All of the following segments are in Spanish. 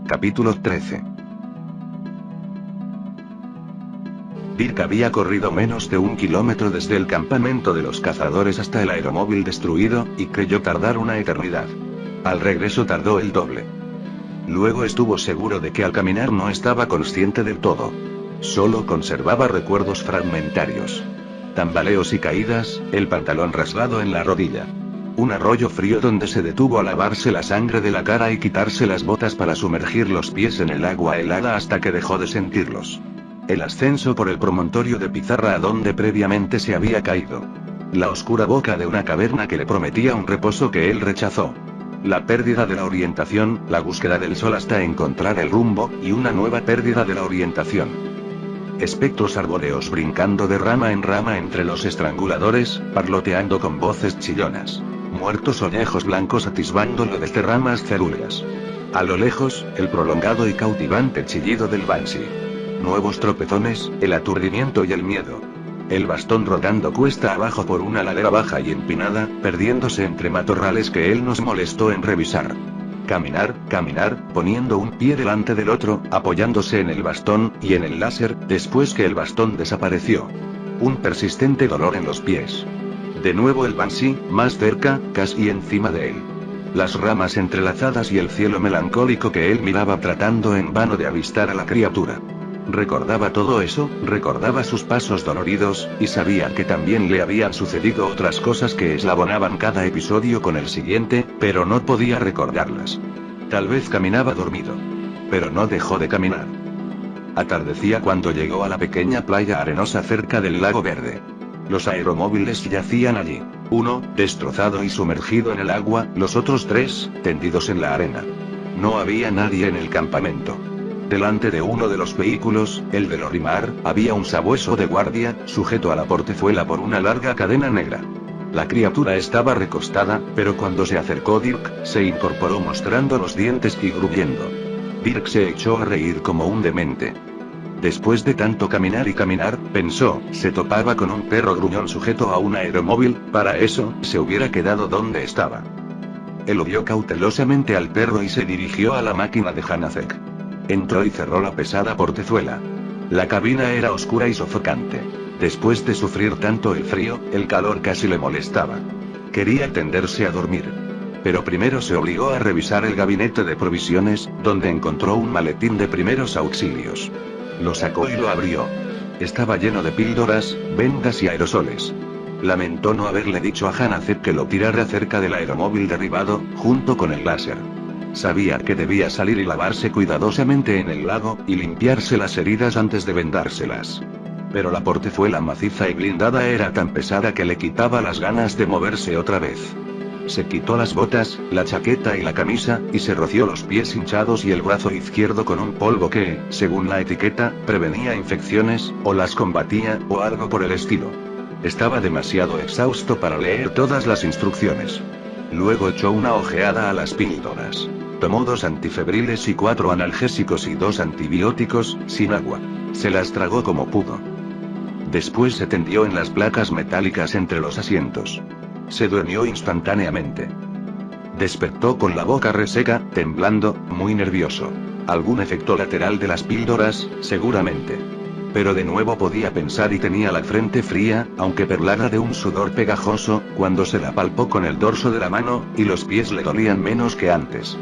Capítulo 13. Dirk había corrido menos de 1 kilómetro desde el campamento de los cazadores hasta el aeromóvil destruido, y creyó tardar una eternidad. Al regreso tardó el doble. Luego estuvo seguro de que al caminar no estaba consciente del todo. Solo conservaba recuerdos fragmentarios. Tambaleos y caídas, el pantalón rasgado en la rodilla. Un arroyo frío donde se detuvo a lavarse la sangre de la cara y quitarse las botas para sumergir los pies en el agua helada hasta que dejó de sentirlos. El ascenso por el promontorio de pizarra a donde previamente se había caído. La oscura boca de una caverna que le prometía un reposo que él rechazó. La pérdida de la orientación, la búsqueda del sol hasta encontrar el rumbo, y una nueva pérdida de la orientación. Espectros arbóreos brincando de rama en rama entre los estranguladores, parloteando con voces chillonas. Muertos ollejos blancos atisbándolo desde ramas cerúleas. A lo lejos, el prolongado y cautivante chillido del Banshee. Nuevos tropezones, el aturdimiento y el miedo. El bastón rodando cuesta abajo por una ladera baja y empinada, perdiéndose entre matorrales que él no se molestó en revisar. Caminar, poniendo un pie delante del otro, apoyándose en el bastón, y en el láser, después que el bastón desapareció. Un persistente dolor en los pies. De nuevo el Banshee, más cerca, casi encima de él. Las ramas entrelazadas y el cielo melancólico que él miraba tratando en vano de avistar a la criatura. Recordaba todo eso, recordaba sus pasos doloridos, y sabía que también le habían sucedido otras cosas que eslabonaban cada episodio con el siguiente, pero no podía recordarlas. Tal vez caminaba dormido. Pero no dejó de caminar. Atardecía cuando llegó a la pequeña playa arenosa cerca del lago verde. Los aeromóviles yacían allí. Uno, destrozado y sumergido en el agua, los otros 3, tendidos en la arena. No había nadie en el campamento. Delante de uno de los vehículos, el del Orimar, había un sabueso de guardia, sujeto a la portezuela por una larga cadena negra. La criatura estaba recostada, pero cuando se acercó Dirk, se incorporó mostrando los dientes y gruñendo. Dirk se echó a reír como un demente. Después de tanto caminar y caminar, pensó, se topaba con un perro gruñón sujeto a un aeromóvil, para eso, se hubiera quedado donde estaba. Él oyó cautelosamente al perro y se dirigió a la máquina de Hanacek. Entró y cerró la pesada portezuela. La cabina era oscura y sofocante. Después de sufrir tanto el frío, el calor casi le molestaba. Quería tenderse a dormir. Pero primero se obligó a revisar el gabinete de provisiones, donde encontró un maletín de primeros auxilios. Lo sacó y lo abrió. Estaba lleno de píldoras, vendas y aerosoles. Lamentó no haberle dicho a Hanacek que lo tirara cerca del aeromóvil derribado, junto con el láser. Sabía que debía salir y lavarse cuidadosamente en el lago, y limpiarse las heridas antes de vendárselas. Pero la portezuela maciza y blindada era tan pesada que le quitaba las ganas de moverse otra vez. Se quitó las botas, la chaqueta y la camisa, y se roció los pies hinchados y el brazo izquierdo con un polvo que, según la etiqueta, prevenía infecciones, o las combatía, o algo por el estilo. Estaba demasiado exhausto para leer todas las instrucciones. Luego echó una ojeada a las píldoras. Tomó 2 antifebriles y 4 analgésicos y 2 antibióticos, sin agua. Se las tragó como pudo. Después se tendió en las placas metálicas entre los asientos. Se durmió instantáneamente. Despertó con la boca reseca, temblando, muy nervioso. Algún efecto lateral de las píldoras, seguramente. Pero de nuevo podía pensar y tenía la frente fría, aunque perlada de un sudor pegajoso, cuando se la palpó con el dorso de la mano, y los pies le dolían menos que antes.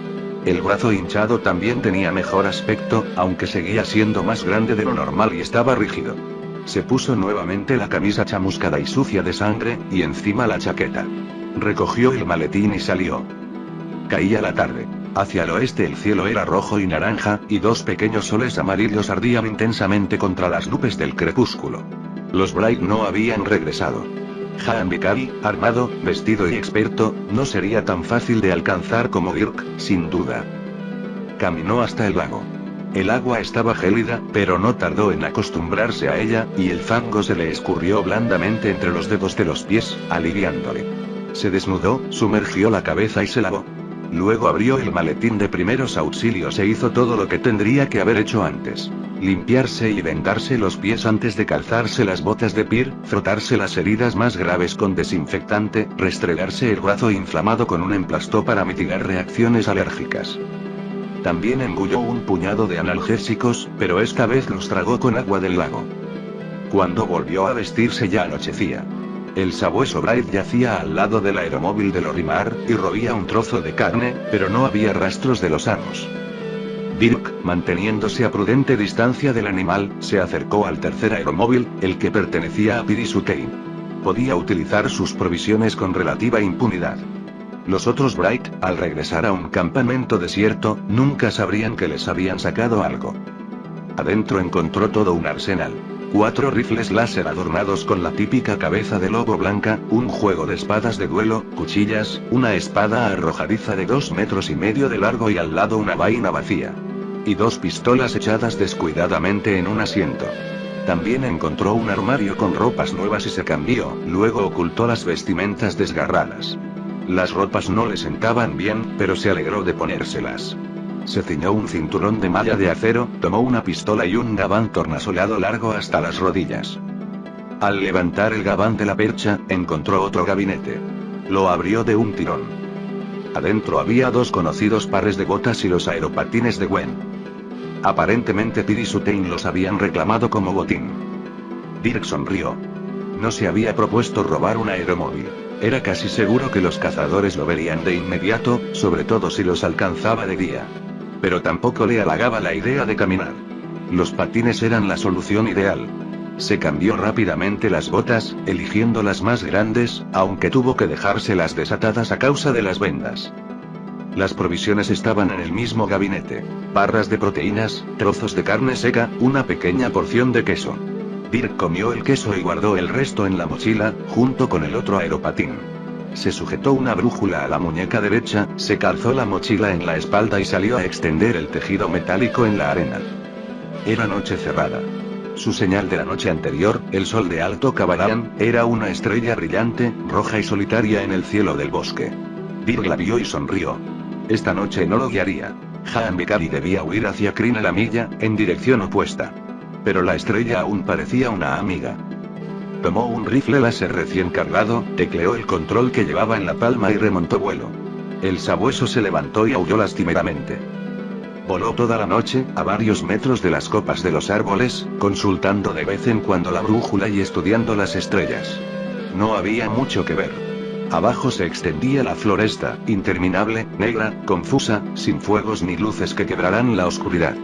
El brazo hinchado también tenía mejor aspecto, aunque seguía siendo más grande de lo normal y estaba rígido. Se puso nuevamente la camisa chamuscada y sucia de sangre, y encima la chaqueta. Recogió el maletín y salió. Caía la tarde. Hacia el oeste el cielo era rojo y naranja, y 2 pequeños soles amarillos ardían intensamente contra las nubes del crepúsculo. Los Bright no habían regresado. Haan Vikari, armado, vestido y experto, no sería tan fácil de alcanzar como Dirk, sin duda. Caminó hasta el lago. El agua estaba gélida, pero no tardó en acostumbrarse a ella, y el fango se le escurrió blandamente entre los dedos de los pies, aliviándole. Se desnudó, sumergió la cabeza y se lavó. Luego abrió el maletín de primeros auxilios e hizo todo lo que tendría que haber hecho antes. Limpiarse y vendarse los pies antes de calzarse las botas de pier, frotarse las heridas más graves con desinfectante, restregarse el brazo inflamado con un emplastó para mitigar reacciones alérgicas. También engulló un puñado de analgésicos, pero esta vez los tragó con agua del lago. Cuando volvió a vestirse ya anochecía. El sabueso Bright yacía al lado del aeromóvil de Lorimar, y roía un trozo de carne, pero no había rastros de los amos. Dirk, manteniéndose a prudente distancia del animal, se acercó al tercer aeromóvil, el que pertenecía a Pirisutane. Podía utilizar sus provisiones con relativa impunidad. Los otros Bright, al regresar a un campamento desierto, nunca sabrían que les habían sacado algo. Adentro encontró todo un arsenal. 4 rifles láser adornados con la típica cabeza de lobo blanca, un juego de espadas de duelo, cuchillas, una espada arrojadiza de 2,5 metros de largo y al lado una vaina vacía. Y 2 pistolas echadas descuidadamente en un asiento. También encontró un armario con ropas nuevas y se cambió, luego ocultó las vestimentas desgarradas. Las ropas no le sentaban bien, pero se alegró de ponérselas. Se ciñó un cinturón de malla de acero, tomó una pistola y un gabán tornasolado largo hasta las rodillas. Al levantar el gabán de la percha, encontró otro gabinete. Lo abrió de un tirón. Adentro había 2 conocidos pares de botas y los aeropatines de Gwen. Aparentemente Pirisutane los habían reclamado como botín. Dirk sonrió. No se había propuesto robar un aeromóvil. Era casi seguro que los cazadores lo verían de inmediato, sobre todo si los alcanzaba de día. Pero tampoco le halagaba la idea de caminar. Los patines eran la solución ideal. Se cambió rápidamente las botas, eligiendo las más grandes, aunque tuvo que dejárselas desatadas a causa de las vendas. Las provisiones estaban en el mismo gabinete. Barras de proteínas, trozos de carne seca, una pequeña porción de queso. Dirk comió el queso y guardó el resto en la mochila, junto con el otro aeropatín. Se sujetó una brújula a la muñeca derecha, se calzó la mochila en la espalda y salió a extender el tejido metálico en la arena. Era noche cerrada. Su señal de la noche anterior, el sol de Alto Cabalán, era una estrella brillante, roja y solitaria en el cielo del bosque. Dirk la vio y sonrió. Esta noche no lo guiaría. Haan Vikari debía huir hacia Krine la milla, en dirección opuesta. Pero la estrella aún parecía una amiga. Tomó un rifle láser recién cargado, tecleó el control que llevaba en la palma y remontó vuelo. El sabueso se levantó y aulló lastimeramente. Voló toda la noche, a varios metros de las copas de los árboles, consultando de vez en cuando la brújula y estudiando las estrellas. No había mucho que ver. Abajo se extendía la floresta, interminable, negra, confusa, sin fuegos ni luces que quebraran la oscuridad.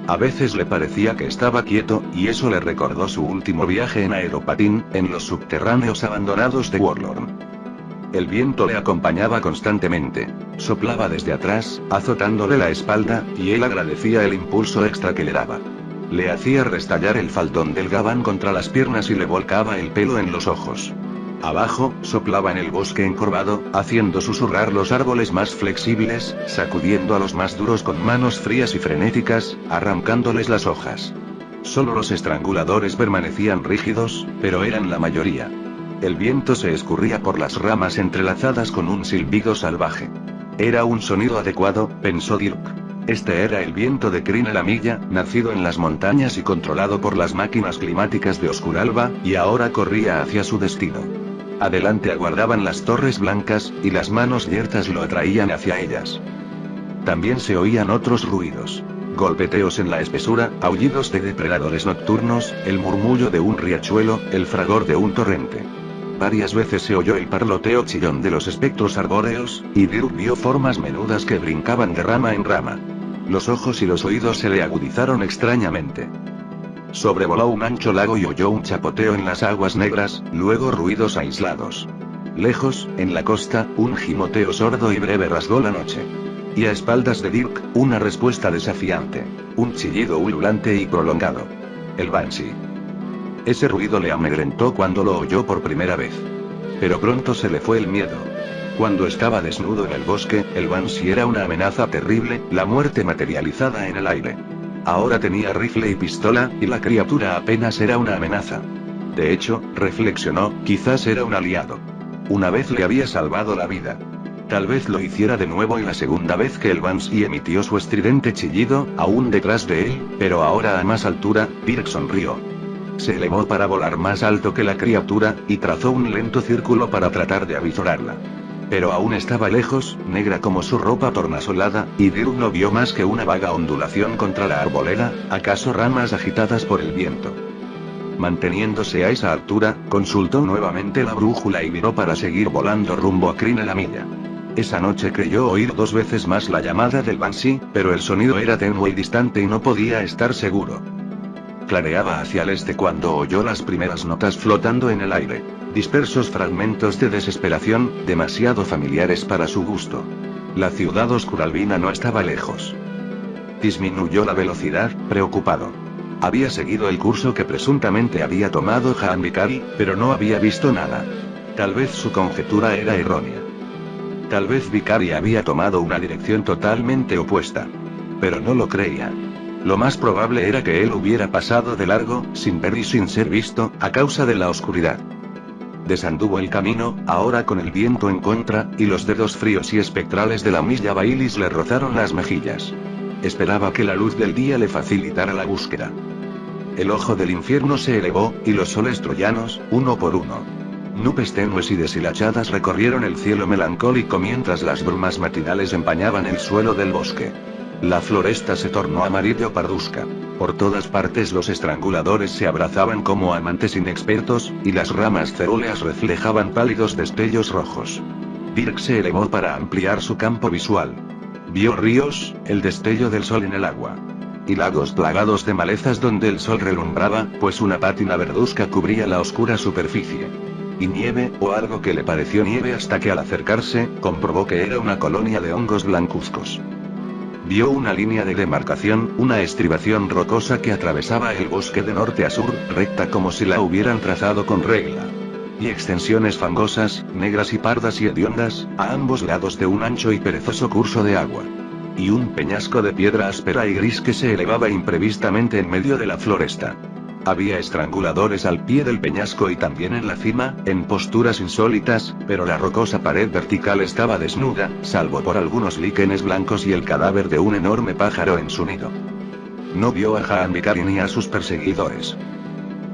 A veces le parecía que estaba quieto, y eso le recordó su último viaje en aeropatín, en los subterráneos abandonados de Warlorn. El viento le acompañaba constantemente. Soplaba desde atrás, azotándole la espalda, y él agradecía el impulso extra que le daba. Le hacía restallar el faldón del gabán contra las piernas y le volcaba el pelo en los ojos. Abajo, soplaba en el bosque encorvado, haciendo susurrar los árboles más flexibles, sacudiendo a los más duros con manos frías y frenéticas, arrancándoles las hojas. Solo los estranguladores permanecían rígidos, pero eran la mayoría. El viento se escurría por las ramas entrelazadas con un silbido salvaje. Era un sonido adecuado, pensó Dirk. Este era el viento de Krine la milla, nacido en las montañas y controlado por las máquinas climáticas de Oscuralba, y ahora corría hacia su destino. Adelante aguardaban las torres blancas, y las manos yertas lo atraían hacia ellas. También se oían otros ruidos. Golpeteos en la espesura, aullidos de depredadores nocturnos, el murmullo de un riachuelo, el fragor de un torrente. Varias veces se oyó el parloteo chillón de los espectros arbóreos, y Dirk vio formas menudas que brincaban de rama en rama. Los ojos y los oídos se le agudizaron extrañamente. Sobrevoló un ancho lago y oyó un chapoteo en las aguas negras, luego ruidos aislados. Lejos, en la costa, un gimoteo sordo y breve rasgó la noche. Y a espaldas de Dirk, una respuesta desafiante. Un chillido ululante y prolongado. El Banshee. Ese ruido le amedrentó cuando lo oyó por primera vez. Pero pronto se le fue el miedo. Cuando estaba desnudo en el bosque, el Banshee era una amenaza terrible, la muerte materializada en el aire. Ahora tenía rifle y pistola, y la criatura apenas era una amenaza. De hecho, reflexionó, quizás era un aliado. Una vez le había salvado la vida. Tal vez lo hiciera de nuevo y la segunda vez que el Banshee emitió su estridente chillido, aún detrás de él, pero ahora a más altura, Dirk sonrió. Se elevó para volar más alto que la criatura, y trazó un lento círculo para tratar de avizorarla. Pero aún estaba lejos, negra como su ropa tornasolada, y Dirk no vio más que una vaga ondulación contra la arboleda, acaso ramas agitadas por el viento. Manteniéndose a esa altura, consultó nuevamente la brújula y miró para seguir volando rumbo a Crine la milla. Esa noche creyó oír 2 veces más la llamada del Banshee, pero el sonido era tenue y distante y no podía estar seguro. Clareaba hacia el este cuando oyó las primeras notas flotando en el aire. Dispersos fragmentos de desesperación, demasiado familiares para su gusto. La ciudad oscuralbina no estaba lejos. Disminuyó la velocidad, preocupado. Había seguido el curso que presuntamente había tomado Haan Vikari, pero no había visto nada. Tal vez su conjetura era errónea. Tal vez Vikari había tomado una dirección totalmente opuesta. Pero no lo creía. Lo más probable era que él hubiera pasado de largo, sin ver y sin ser visto, a causa de la oscuridad. Desanduvo el camino, ahora con el viento en contra, y los dedos fríos y espectrales de la milla Bailis le rozaron las mejillas. Esperaba que la luz del día le facilitara la búsqueda. El ojo del infierno se elevó, y los soles troyanos, uno por uno. Nubes tenues y deshilachadas recorrieron el cielo melancólico mientras las brumas matinales empañaban el suelo del bosque. La floresta se tornó amarillo parduzca. Por todas partes los estranguladores se abrazaban como amantes inexpertos, y las ramas cerúleas reflejaban pálidos destellos rojos. Dirk se elevó para ampliar su campo visual. Vio ríos, el destello del sol en el agua. Y lagos plagados de malezas donde el sol relumbraba, pues una pátina verduzca cubría la oscura superficie. Y nieve, o algo que le pareció nieve hasta que al acercarse, comprobó que era una colonia de hongos blancuzcos. Vio una línea de demarcación, una estribación rocosa que atravesaba el bosque de norte a sur, recta como si la hubieran trazado con regla. Y extensiones fangosas, negras y pardas y hediondas, a ambos lados de un ancho y perezoso curso de agua. Y un peñasco de piedra áspera y gris que se elevaba imprevistamente en medio de la floresta. Había estranguladores al pie del peñasco y también en la cima, en posturas insólitas, pero la rocosa pared vertical estaba desnuda, salvo por algunos líquenes blancos y el cadáver de un enorme pájaro en su nido. No vio a Haan Vikari ni a sus perseguidores.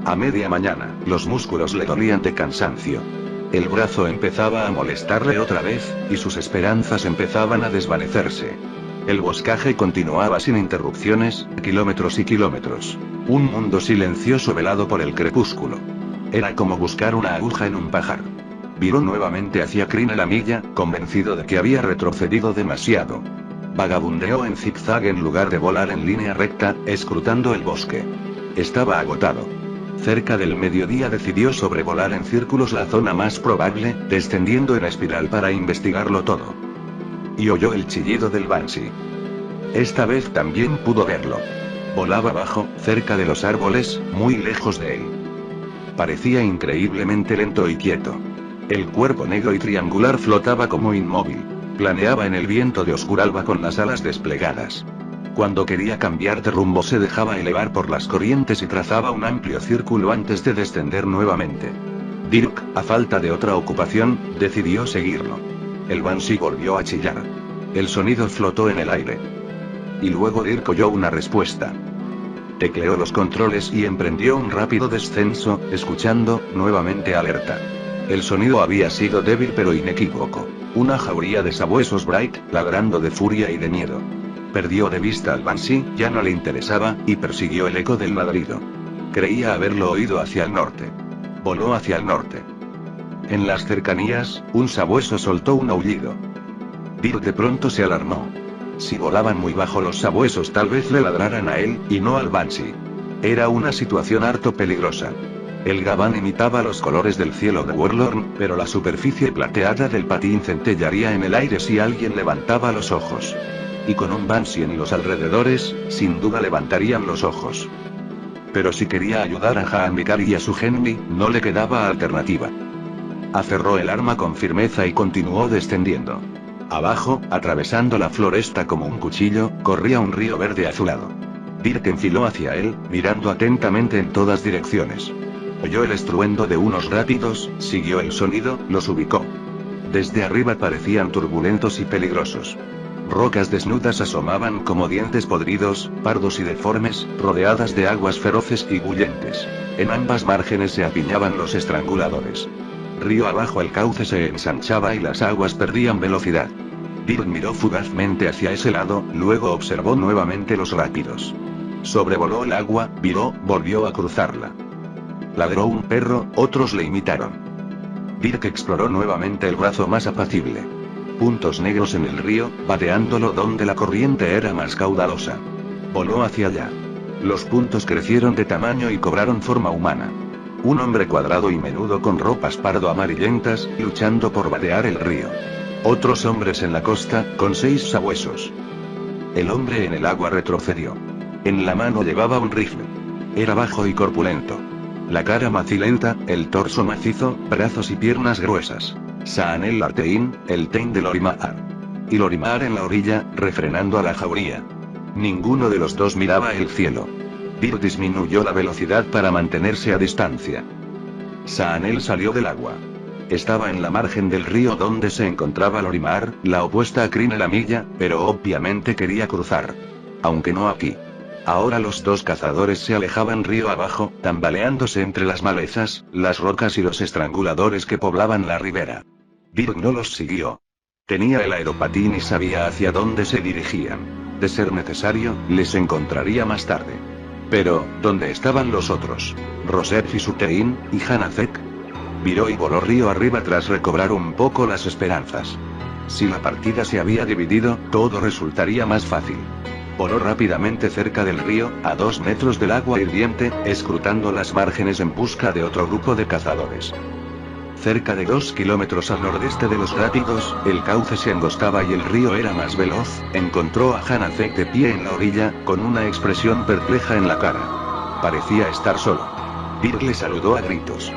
A media mañana, los músculos le dolían de cansancio. El brazo empezaba a molestarle otra vez, y sus esperanzas empezaban a desvanecerse. El boscaje continuaba sin interrupciones, kilómetros y kilómetros. Un mundo silencioso velado por el crepúsculo. Era como buscar una aguja en un pajar. Viró nuevamente hacia Crine la milla, convencido de que había retrocedido demasiado. Vagabundeó en zigzag en lugar de volar en línea recta, escrutando el bosque. Estaba agotado. Cerca del mediodía decidió sobrevolar en círculos la zona más probable, descendiendo en espiral para investigarlo todo. Y oyó el chillido del Banshee. Esta vez también pudo verlo. Volaba abajo, cerca de los árboles, muy lejos de él. Parecía increíblemente lento y quieto. El cuerpo negro y triangular flotaba como inmóvil. Planeaba en el viento de oscuralba con las alas desplegadas. Cuando quería cambiar de rumbo se dejaba elevar por las corrientes y trazaba un amplio círculo antes de descender nuevamente. Dirk, a falta de otra ocupación, decidió seguirlo. El Banshee volvió a chillar. El sonido flotó en el aire. Y luego Dirk oyó una respuesta. Tecleó los controles y emprendió un rápido descenso, escuchando, nuevamente alerta. El sonido había sido débil pero inequívoco. Una jauría de sabuesos Bright, ladrando de furia y de miedo. Perdió de vista al Banshee, ya no le interesaba, y persiguió el eco del ladrido. Creía haberlo oído hacia el norte. Voló hacia el norte. En las cercanías, un sabueso soltó un aullido. Dirk de pronto se alarmó. Si volaban muy bajo los sabuesos tal vez le ladraran a él, y no al Banshee. Era una situación harto peligrosa. El gabán imitaba los colores del cielo de Warlorn, pero la superficie plateada del patín centellaría en el aire si alguien levantaba los ojos. Y con un Banshee en los alrededores, sin duda levantarían los ojos. Pero si quería ayudar a Haan Vikari y a su Genmi, no le quedaba alternativa. Aferró el arma con firmeza y continuó descendiendo. Abajo, atravesando la floresta como un cuchillo, corría un río verde azulado. Dirk enfiló hacia él, mirando atentamente en todas direcciones. Oyó el estruendo de unos rápidos, siguió el sonido, los ubicó. Desde arriba parecían turbulentos y peligrosos. Rocas desnudas asomaban como dientes podridos, pardos y deformes, rodeadas de aguas feroces y bullentes. En ambas márgenes se apiñaban los estranguladores. Río abajo el cauce se ensanchaba y las aguas perdían velocidad. Dirk miró fugazmente hacia ese lado, luego observó nuevamente los rápidos. Sobrevoló el agua, viró, volvió a cruzarla. Ladró un perro, otros le imitaron. Dirk exploró nuevamente el brazo más apacible. Puntos negros en el río, vadeándolo donde la corriente era más caudalosa. Voló hacia allá. Los puntos crecieron de tamaño y cobraron forma humana. Un hombre cuadrado y menudo con ropas pardo amarillentas, luchando por vadear el río. Otros hombres en la costa, con 6 sabuesos. El hombre en el agua retrocedió. En la mano llevaba un rifle. Era bajo y corpulento. La cara macilenta, el torso macizo, brazos y piernas gruesas. Saanel Lartein, el Tein de Lorimar. Y Lorimar en la orilla, refrenando a la jauría. Ninguno de los dos miraba el cielo. Dirk disminuyó la velocidad para mantenerse a distancia. Saanel salió del agua. Estaba en la margen del río donde se encontraba Lorimar, la opuesta a Crine la milla, pero obviamente quería cruzar. Aunque no aquí. Ahora los dos cazadores se alejaban río abajo, tambaleándose entre las malezas, las rocas y los estranguladores que poblaban la ribera. Dirk no los siguió. Tenía el aeropatín y sabía hacia dónde se dirigían. De ser necesario, les encontraría más tarde. Pero, ¿dónde estaban los otros? Rosef y Sutein, y Hanazek. Viró y voló río arriba tras recobrar un poco las esperanzas. Si la partida se había dividido, todo resultaría más fácil. Voló rápidamente cerca del río, a 2 metros del agua hirviente, escrutando las márgenes en busca de otro grupo de cazadores. Cerca de 2 kilómetros al nordeste de los rápidos, el cauce se angostaba y el río era más veloz. Encontró a Hanazek de pie en la orilla, con una expresión perpleja en la cara. Parecía estar solo. Dirk le saludó a gritos.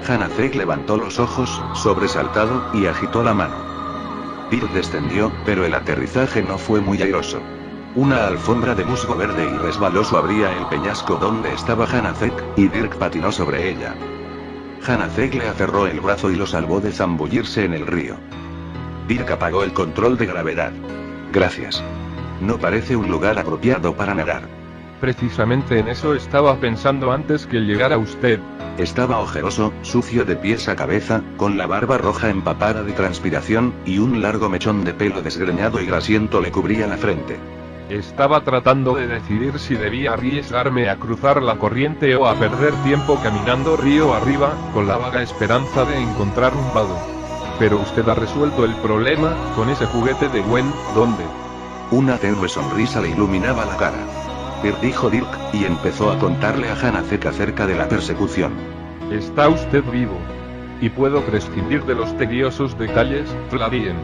Hanazek levantó los ojos, sobresaltado, y agitó la mano. Dirk descendió, pero el aterrizaje no fue muy airoso. Una alfombra de musgo verde y resbaloso abría el peñasco donde estaba Hanazek, y Dirk patinó sobre ella. Hanazek le aferró el brazo y lo salvó de zambullirse en el río. Dirk apagó el control de gravedad. Gracias. No parece un lugar apropiado para nadar. Precisamente en eso estaba pensando antes que llegara usted. Estaba ojeroso, sucio de pies a cabeza, con la barba roja empapada de transpiración, y un largo mechón de pelo desgreñado y grasiento le cubría la frente. Estaba tratando de decidir si debía arriesgarme a cruzar la corriente o a perder tiempo caminando río arriba, con la vaga esperanza de encontrar un vado. Pero usted ha resuelto el problema, con ese juguete de Gwen, ¿dónde? Una tenue sonrisa le iluminaba la cara. Dijo Dirk, y empezó a contarle a Hanazek acerca de la persecución. Está usted vivo. Y puedo prescindir de los tediosos detalles, Flavien.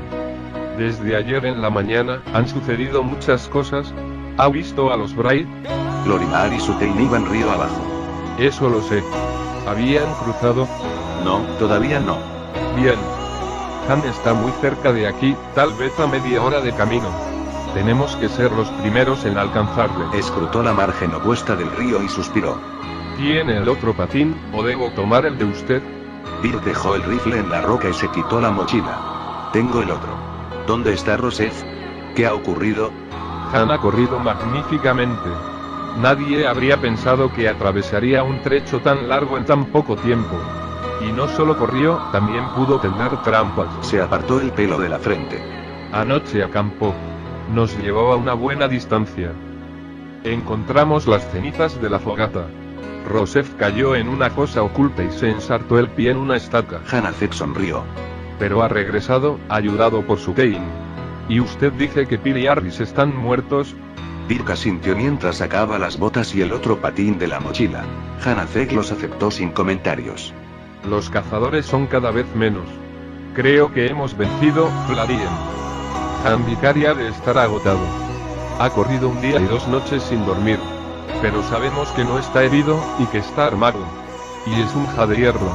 Desde ayer en la mañana, han sucedido muchas cosas. ¿Ha visto a los Bright? Lorimar y Sutein iban río abajo. Eso lo sé. ¿Habían cruzado? No, todavía no. Bien. Han está muy cerca de aquí, tal vez a media hora de camino. Tenemos que ser los primeros en alcanzarle. Escrutó la margen opuesta del río y suspiró. ¿Tiene el otro patín, o debo tomar el de usted? Dirk dejó el rifle en la roca y se quitó la mochila. Tengo el otro. ¿Dónde está Rosef? ¿Qué ha ocurrido? Han ha corrido magníficamente. Nadie habría pensado que atravesaría un trecho tan largo en tan poco tiempo. Y no solo corrió, también pudo tender trampas. Se apartó el pelo de la frente. Anoche acampó. Nos llevó a una buena distancia. Encontramos las cenizas de la fogata. Rosef cayó en una fosa oculta y se ensartó el pie en una estaca. Hanazek sonrió. Pero ha regresado, ayudado por Sutein. ¿Y usted dice que Pil y Arris están muertos? Dirk asintió mientras sacaba las botas y el otro patín de la mochila. Hanazek los aceptó sin comentarios. Los cazadores son cada vez menos. Creo que hemos vencido, Flavien. Han Vicari ha de estar agotado. Ha corrido un día y 2 noches sin dormir. Pero sabemos que no está herido, y que está armado. Y es un ja de hierro.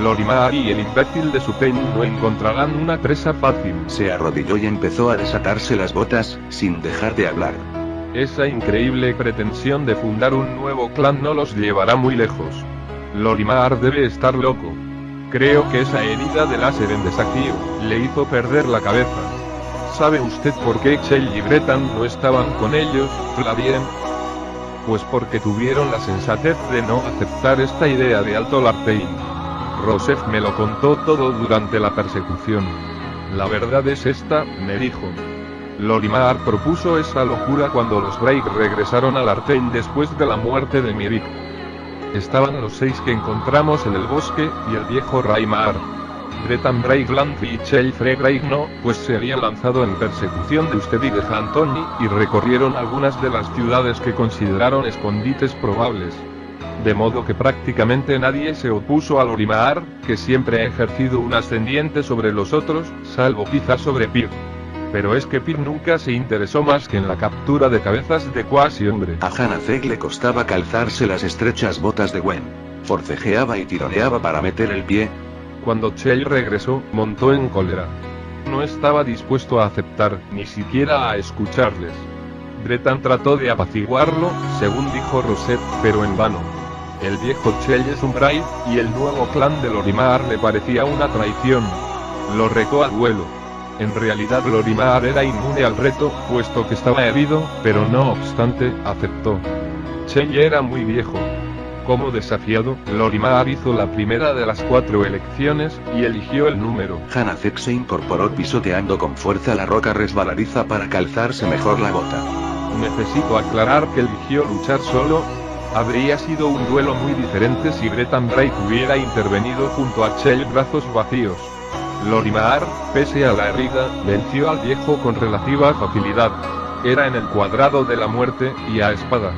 Lorimar y el imbécil de Sutein no encontrarán una presa fácil. Se arrodilló y empezó a desatarse las botas, sin dejar de hablar. Esa increíble pretensión de fundar un nuevo clan no los llevará muy lejos. Lorimar debe estar loco. Creo que esa herida de láser en desafío le hizo perder la cabeza. ¿Sabe usted por qué Chell y Bretan no estaban con ellos, Flavien? Pues porque tuvieron la sensatez de no aceptar esta idea de Alto Lartein. Rosef me lo contó todo durante la persecución. La verdad es esta, me dijo. Lorimar propuso esa locura cuando los Drake regresaron al Artane después de la muerte de Mirik. Estaban los 6 que encontramos en el bosque, y el viejo Raimar. Dretan Braigland y Chelfre Braig no, pues se habían lanzado en persecución de usted y de Antoni, y recorrieron algunas de las ciudades que consideraron escondites probables. De modo que prácticamente nadie se opuso a Lorimar, que siempre ha ejercido un ascendiente sobre los otros, salvo quizás sobre Pyr. Pero es que Pyr nunca se interesó más que en la captura de cabezas de cuasi hombre. A Hanazek le costaba calzarse las estrechas botas de Gwen. Forcejeaba y tironeaba para meter el pie. Cuando Chell regresó, montó en cólera. No estaba dispuesto a aceptar, ni siquiera a escucharles. Dretan trató de apaciguarlo, según dijo Rosette, pero en vano. El viejo Chell es un Braid, y el nuevo clan de Lorimar le parecía una traición. Lo retó al duelo. En realidad Lorimar era inmune al reto, puesto que estaba herido, pero no obstante, aceptó. Chell era muy viejo. Como desafiado, Lorimar hizo la primera de las 4 elecciones, y eligió el número. Hanazek se incorporó pisoteando con fuerza la roca resbaladiza para calzarse mejor la bota. Necesito aclarar que eligió luchar solo. Habría sido un duelo muy diferente si Dretan Braid hubiera intervenido junto a Chell brazos vacíos. Lorimar, pese a la herida, venció al viejo con relativa facilidad. Era en el cuadrado de la muerte, y a espada.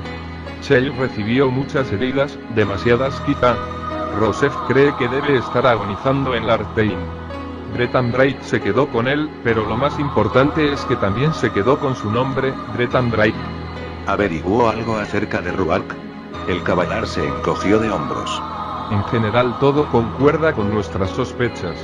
Chell recibió muchas heridas, demasiadas quizá. Rosef cree que debe estar agonizando en Artane. Dretan Braid se quedó con él, pero lo más importante es que también se quedó con su nombre, Dretan Braid. ¿Averiguó algo acerca de Ruark? El caballar se encogió de hombros. En general todo concuerda con nuestras sospechas.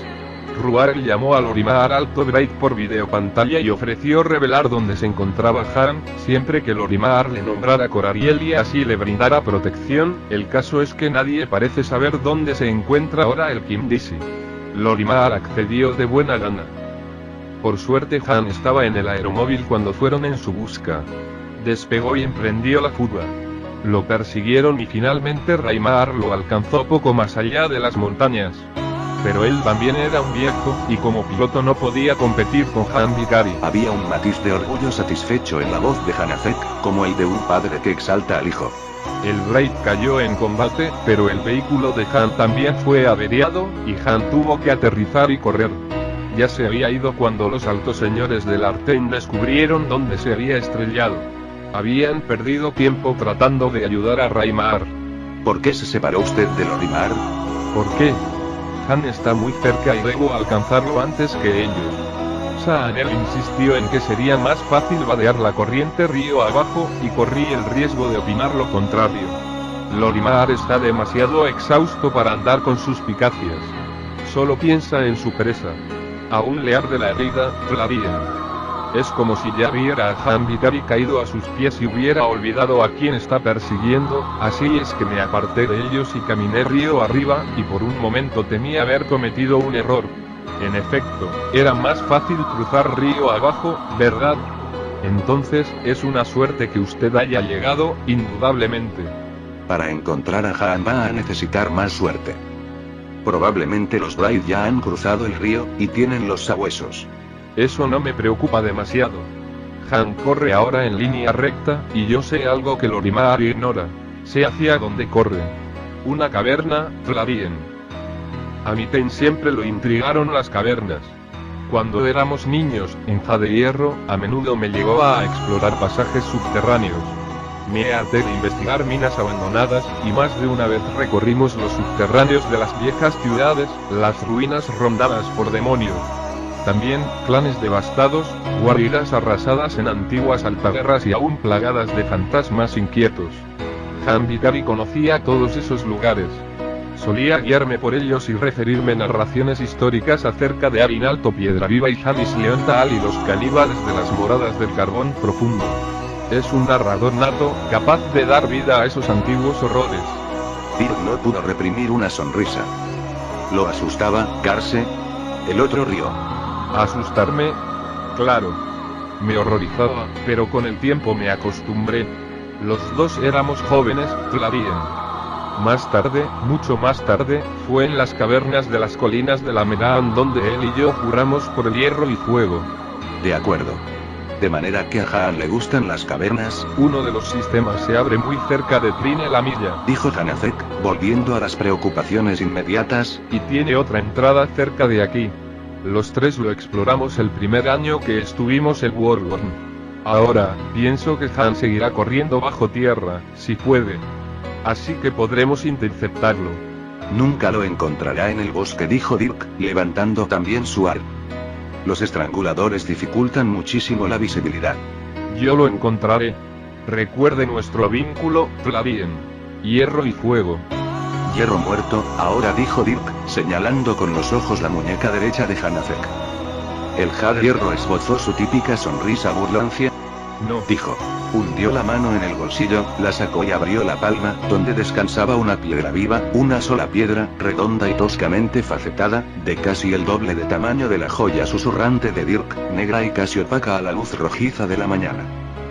Ruark llamó a Lorimar Alto Braid por videopantalla y ofreció revelar dónde se encontraba Han, siempre que Lorimar le nombrara Corariel y así le brindara protección. El caso es que nadie parece saber dónde se encuentra ahora el Kimdisi. Lorimar accedió de buena gana. Por suerte Han estaba en el aeromóvil cuando fueron en su busca. Despegó y emprendió la fuga. Lo persiguieron y finalmente Raimar lo alcanzó poco más allá de las montañas. Pero él también era un viejo, y como piloto no podía competir con Han Vicari. Había un matiz de orgullo satisfecho en la voz de Hanazek, como el de un padre que exalta al hijo. El Braid cayó en combate, pero el vehículo de Han también fue averiado, y Han tuvo que aterrizar y correr. Ya se había ido cuando los altos señores del Artane descubrieron dónde se había estrellado. Habían perdido tiempo tratando de ayudar a Raimar. ¿Por qué se separó usted de Lorimar? ¿Por qué? Han está muy cerca y debo alcanzarlo antes que ellos. Saanel insistió en que sería más fácil vadear la corriente río abajo, y corrí el riesgo de opinar lo contrario. Lorimar está demasiado exhausto para andar con suspicacias. Solo piensa en su presa. Aún le arde la herida, Flavia. Es como si ya viera a Han Vicari caído a sus pies y hubiera olvidado a quien está persiguiendo. Así es que me aparté de ellos y caminé río arriba, y por un momento temí haber cometido un error. En efecto, era más fácil cruzar río abajo, ¿verdad? Entonces, es una suerte que usted haya llegado, indudablemente. Para encontrar a Han va a necesitar más suerte. Probablemente los Braid ya han cruzado el río, y tienen los sabuesos. Eso no me preocupa demasiado. Han corre ahora en línea recta, y yo sé algo que Lorimar ignora. Sé hacia dónde corre. Una caverna, Flavien. A Miten siempre lo intrigaron las cavernas. Cuando éramos niños, en Ja de Hierro, a menudo me llegó a explorar pasajes subterráneos. Me harté de investigar minas abandonadas, y más de una vez recorrimos los subterráneos de las viejas ciudades, las ruinas rondadas por demonios. También, clanes devastados, guaridas arrasadas en antiguas altaguerras y aún plagadas de fantasmas inquietos. Han Vicari conocía todos esos lugares. Solía guiarme por ellos y referirme narraciones históricas acerca de Arin Alto Piedraviva y Janis Leontaal y los caníbales de las moradas del carbón profundo. Es un narrador nato, capaz de dar vida a esos antiguos horrores. Tyr no pudo reprimir una sonrisa. ¿Lo asustaba, Garse? El otro rió. ¿Asustarme? Claro. Me horrorizaba, pero con el tiempo me acostumbré. Los dos éramos jóvenes, Flavien. Más tarde, mucho más tarde, fue en las cavernas de las colinas de la Medan donde él y yo juramos por el hierro y fuego. De acuerdo. De manera que a Haan le gustan las cavernas. Uno de los sistemas se abre muy cerca de Trine la Milla. Dijo Hanazek, volviendo a las preocupaciones inmediatas. Y tiene otra entrada cerca de aquí. Los tres lo exploramos el primer año que estuvimos en Worldworm. Ahora, pienso que Han seguirá corriendo bajo tierra, si puede. Así que podremos interceptarlo. Nunca lo encontrará en el bosque, dijo Dirk, levantando también su arma. Los estranguladores dificultan muchísimo la visibilidad. Yo lo encontraré. Recuerde nuestro vínculo, Flavien. Hierro y fuego. Hierro muerto, ahora, dijo Dirk, señalando con los ojos la muñeca derecha de Hanazek. El Had Hierro esbozó su típica sonrisa burlancia. No, dijo. Hundió la mano en el bolsillo, la sacó y abrió la palma, donde descansaba una piedra viva, una sola piedra, redonda y toscamente facetada, de casi el doble de tamaño de la joya susurrante de Dirk, negra y casi opaca a la luz rojiza de la mañana.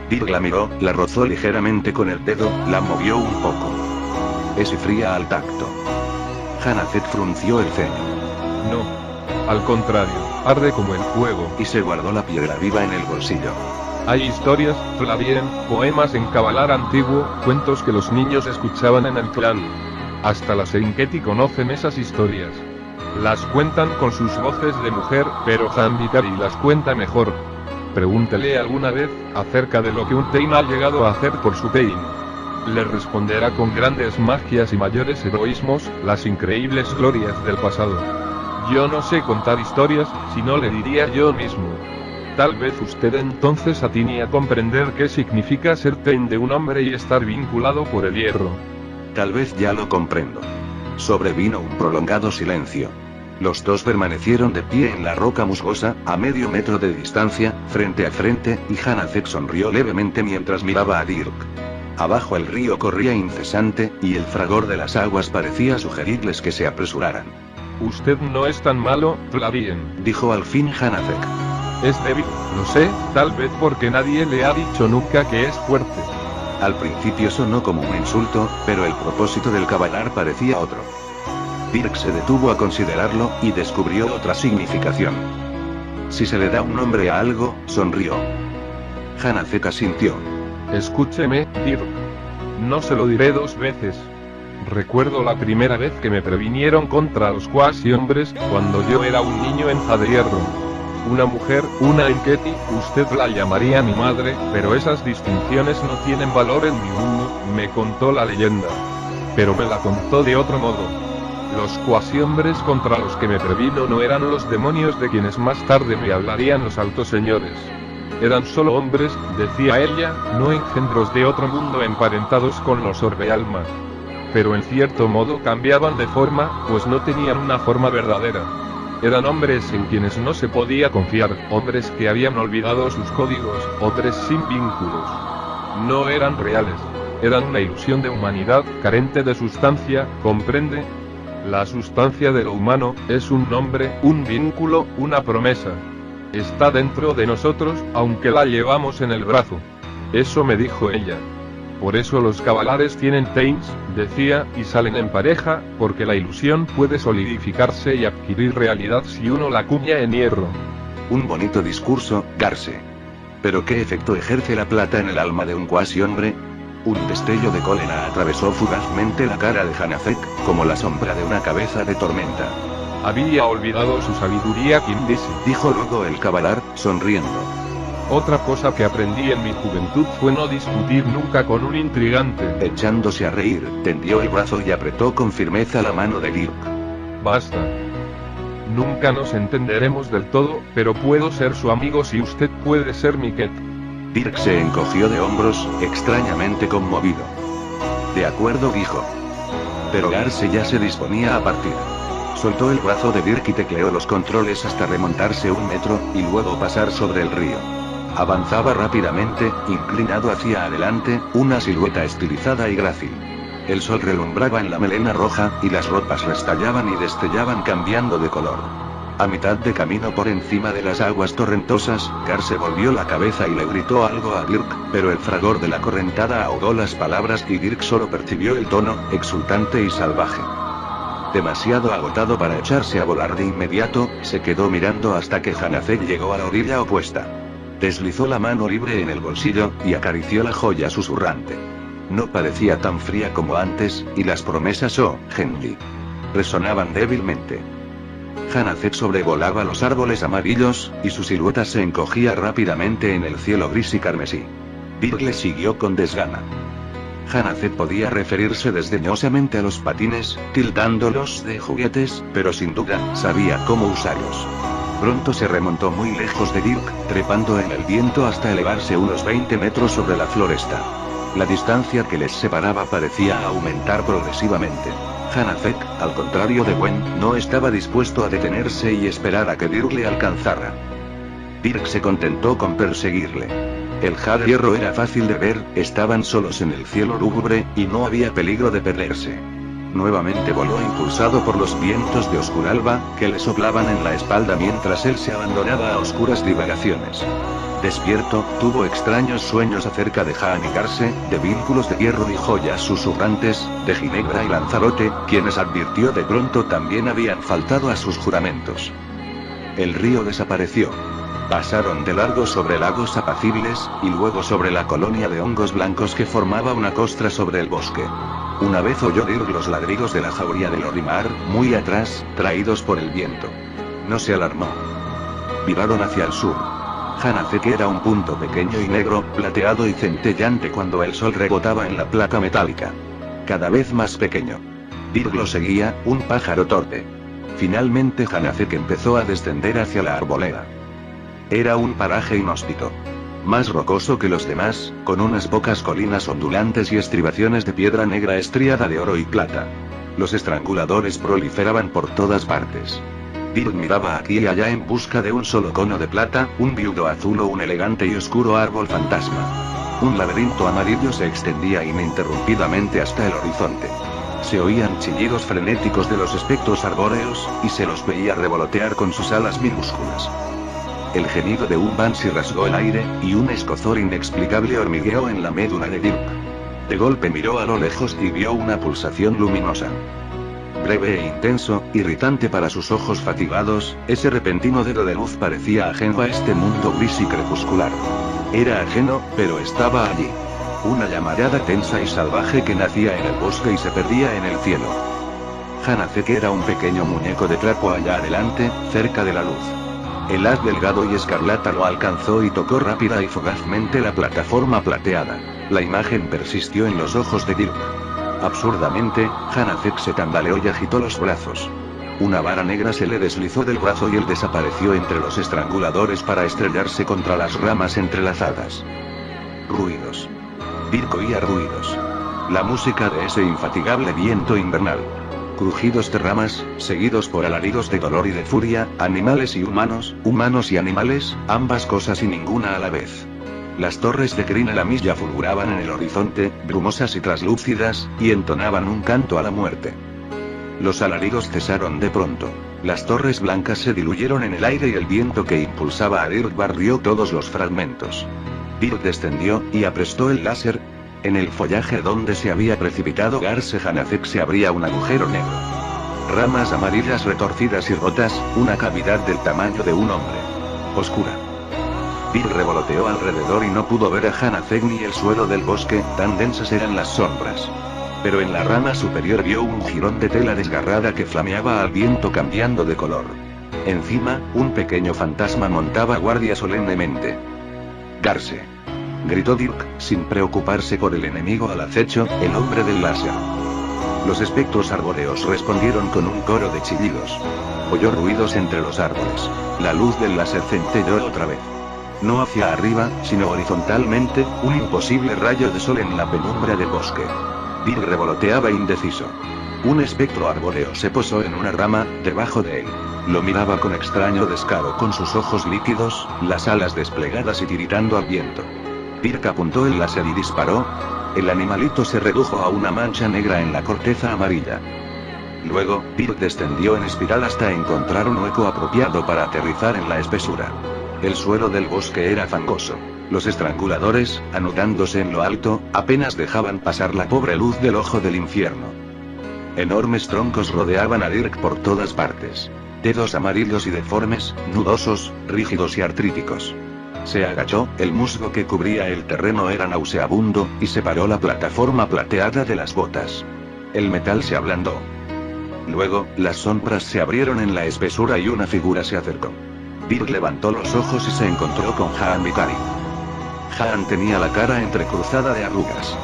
Dirk la miró, la rozó ligeramente con el dedo, la movió un poco. Es fría al tacto. Hanazek frunció el ceño. No. Al contrario, arde como el fuego. Y se guardó la piedra viva en el bolsillo. Hay historias, Flavien, poemas en Kavalar antiguo, cuentos que los niños escuchaban en el clan. Hasta las Serengeti conocen esas historias. Las cuentan con sus voces de mujer, pero Hanvikari las cuenta mejor. Pregúntele alguna vez acerca de lo que un Tein ha llegado a hacer por su Tein. Le responderá con grandes magias y mayores heroísmos, las increíbles glorias del pasado. Yo no sé contar historias, si no le diría yo mismo. Tal vez usted entonces atine a comprender qué significa ser Tein de un hombre y estar vinculado por el hierro. Tal vez ya lo comprendo. Sobrevino un prolongado silencio. Los dos permanecieron de pie en la roca musgosa, a medio metro de distancia, frente a frente, y Hanazek sonrió levemente mientras miraba a Dirk. Abajo el río corría incesante, y el fragor de las aguas parecía sugerirles que se apresuraran. Usted no es tan malo, Flavien, dijo al fin Hanazek. Es débil, lo sé, tal vez porque nadie le ha dicho nunca que es fuerte. Al principio sonó como un insulto, pero el propósito del Kavalar parecía otro. Dirk se detuvo a considerarlo, y descubrió otra significación. Si se le da un nombre a algo, sonrió. Hanazek asintió. Escúcheme, Dirk. No se lo diré dos veces. Recuerdo la primera vez que me previnieron contra los cuasi-hombres, cuando yo era un niño en Hadhierro. Una mujer, una Enketi, usted la llamaría mi madre, pero esas distinciones no tienen valor en mi mundo, me contó la leyenda. Pero me la contó de otro modo. Los cuasi-hombres contra los que me previno no eran los demonios de quienes más tarde me hablarían los altos señores. Eran solo hombres, decía ella, no engendros de otro mundo emparentados con los orbealmas. Pero en cierto modo cambiaban de forma, pues no tenían una forma verdadera. Eran hombres en quienes no se podía confiar, hombres que habían olvidado sus códigos, hombres sin vínculos. No eran reales. Eran una ilusión de humanidad, carente de sustancia, ¿comprende? La sustancia de lo humano, es un nombre, un vínculo, una promesa. Está dentro de nosotros, aunque la llevamos en el brazo. Eso me dijo ella. Por eso los Kavalares tienen Teins, decía, y salen en pareja, porque la ilusión puede solidificarse y adquirir realidad si uno la cuña en hierro. Un bonito discurso, Garse. Pero ¿qué efecto ejerce la plata en el alma de un cuasi-hombre? Un destello de cólera atravesó fugazmente la cara de Hanazek, como la sombra de una cabeza de tormenta. Había olvidado su sabiduría, Kindisi, dijo luego el Kavalar, sonriendo. Otra cosa que aprendí en mi juventud fue no discutir nunca con un intrigante. Echándose a reír, tendió el brazo y apretó con firmeza la mano de Dirk. Basta. Nunca nos entenderemos del todo, pero puedo ser su amigo si usted puede ser mi Ket. Dirk se encogió de hombros, extrañamente conmovido. De acuerdo, dijo. Pero Garse ya se disponía a partir. Soltó el brazo de Dirk y tecleó los controles hasta remontarse 1 metro, y luego pasar sobre el río. Avanzaba rápidamente, inclinado hacia adelante, una silueta estilizada y grácil. El sol relumbraba en la melena roja, y las ropas restallaban y destellaban cambiando de color. A mitad de camino por encima de las aguas torrentosas, Garse volvió la cabeza y le gritó algo a Dirk, pero el fragor de la correntada ahogó las palabras y Dirk solo percibió el tono, exultante y salvaje. Demasiado agotado para echarse a volar de inmediato, se quedó mirando hasta que Hanazek llegó a la orilla opuesta. Deslizó la mano libre en el bolsillo, y acarició la joya susurrante. No parecía tan fría como antes, y las promesas Genji resonaban débilmente. Hanazek sobrevolaba los árboles amarillos, y su silueta se encogía rápidamente en el cielo gris y carmesí. Dirk le siguió con desgana. Hanazek podía referirse desdeñosamente a los patines, tildándolos de juguetes, pero sin duda, sabía cómo usarlos. Pronto se remontó muy lejos de Dirk, trepando en el viento hasta elevarse unos 20 metros sobre la floresta. La distancia que les separaba parecía aumentar progresivamente. Hanazek, al contrario de Gwen, no estaba dispuesto a detenerse y esperar a que Dirk le alcanzara. Dirk se contentó con perseguirle. El hierro era fácil de ver, estaban solos en el cielo lúgubre, y no había peligro de perderse. Nuevamente voló impulsado por los vientos de oscuralba, que le soplaban en la espalda mientras él se abandonaba a oscuras divagaciones. Despierto, tuvo extraños sueños acerca de Jaan y Garse, de vínculos de hierro y joyas susurrantes, de Ginebra y Lanzarote, quienes advirtió de pronto también habían faltado a sus juramentos. El río desapareció. Pasaron de largo sobre lagos apacibles, y luego sobre la colonia de hongos blancos que formaba una costra sobre el bosque. Una vez oyó Dirk los ladridos de la jauría del Orimar, muy atrás, traídos por el viento. No se alarmó. Viraron hacia el sur. Hanazek era un punto pequeño y negro, plateado y centellante cuando el sol rebotaba en la placa metálica. Cada vez más pequeño. Dirk lo seguía, un pájaro torpe. Finalmente Hanazek empezó a descender hacia la arboleda. Era un paraje inhóspito. Más rocoso que los demás, con unas pocas colinas ondulantes y estribaciones de piedra negra estriada de oro y plata. Los estranguladores proliferaban por todas partes. Dirk miraba aquí y allá en busca de un solo cono de plata, un viudo azul o un elegante y oscuro árbol fantasma. Un laberinto amarillo se extendía ininterrumpidamente hasta el horizonte. Se oían chillidos frenéticos de los espectros arbóreos, y se los veía revolotear con sus alas minúsculas. El gemido de un banshee rasgó el aire, y un escozor inexplicable hormigueó en la médula de Dirk. De golpe miró a lo lejos y vio una pulsación luminosa. Breve e intenso, irritante para sus ojos fatigados, ese repentino dedo de luz parecía ajeno a este mundo gris y crepuscular. Era ajeno, pero estaba allí. Una llamarada tensa y salvaje que nacía en el bosque y se perdía en el cielo. Hanazek era un pequeño muñeco de trapo allá adelante, cerca de la luz. El haz delgado y escarlata lo alcanzó y tocó rápida y fugazmente la plataforma plateada. La imagen persistió en los ojos de Dirk. Absurdamente, Hanazek se tambaleó y agitó los brazos. Una vara negra se le deslizó del brazo y él desapareció entre los estranguladores para estrellarse contra las ramas entrelazadas. Ruidos. Dirk oía ruidos. La música de ese infatigable viento invernal. Crujidos de ramas, seguidos por alaridos de dolor y de furia, animales y humanos y animales, ambas cosas y ninguna a la vez. Las torres de Green Alamilla fulguraban en el horizonte, brumosas y traslúcidas, y entonaban un canto a la muerte. Los alaridos cesaron de pronto. Las torres blancas se diluyeron en el aire y el viento que impulsaba a Dirk barrió todos los fragmentos. Dirk descendió, y aprestó el láser. En el follaje donde se había precipitado Garse Hanazek se abría un agujero negro. Ramas amarillas retorcidas y rotas, una cavidad del tamaño de un hombre. Oscura. Dirk revoloteó alrededor y no pudo ver a Hanazek ni el suelo del bosque, tan densas eran las sombras. Pero en la rama superior vio un jirón de tela desgarrada que flameaba al viento cambiando de color. Encima, un pequeño fantasma montaba guardia solemnemente. Garse. Gritó Dirk, sin preocuparse por el enemigo al acecho, el hombre del láser. Los espectros arbóreos respondieron con un coro de chillidos. Oyó ruidos entre los árboles. La luz del láser centelló otra vez. No hacia arriba, sino horizontalmente, un imposible rayo de sol en la penumbra del bosque. Dirk revoloteaba indeciso. Un espectro arbóreo se posó en una rama, debajo de él. Lo miraba con extraño descaro con sus ojos líquidos, las alas desplegadas y tiritando al viento. Dirk apuntó el láser y disparó. El animalito se redujo a una mancha negra en la corteza amarilla. Luego, Dirk descendió en espiral hasta encontrar un hueco apropiado para aterrizar en la espesura. El suelo del bosque era fangoso. Los estranguladores, anudándose en lo alto, apenas dejaban pasar la pobre luz del ojo del infierno. Enormes troncos rodeaban a Dirk por todas partes. Dedos amarillos y deformes, nudosos, rígidos y artríticos. Se agachó, el musgo que cubría el terreno era nauseabundo, y separó la plataforma plateada de las botas. El metal se ablandó. Luego, las sombras se abrieron en la espesura y una figura se acercó. Dirk levantó los ojos y se encontró con Jaan Vikari. Jaan tenía la cara entrecruzada de arrugas.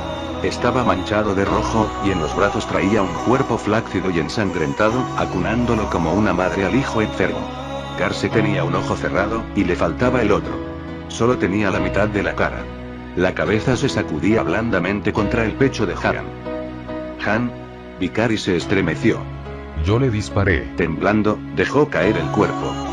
Estaba manchado de rojo, y en los brazos traía un cuerpo flácido y ensangrentado, acunándolo como una madre al hijo enfermo. Karse tenía un ojo cerrado, y le faltaba el otro. Solo tenía la mitad de la cara. La cabeza se sacudía blandamente contra el pecho de Jaan. Jaan. Vikari se estremeció. Yo le disparé. Temblando, dejó caer el cuerpo.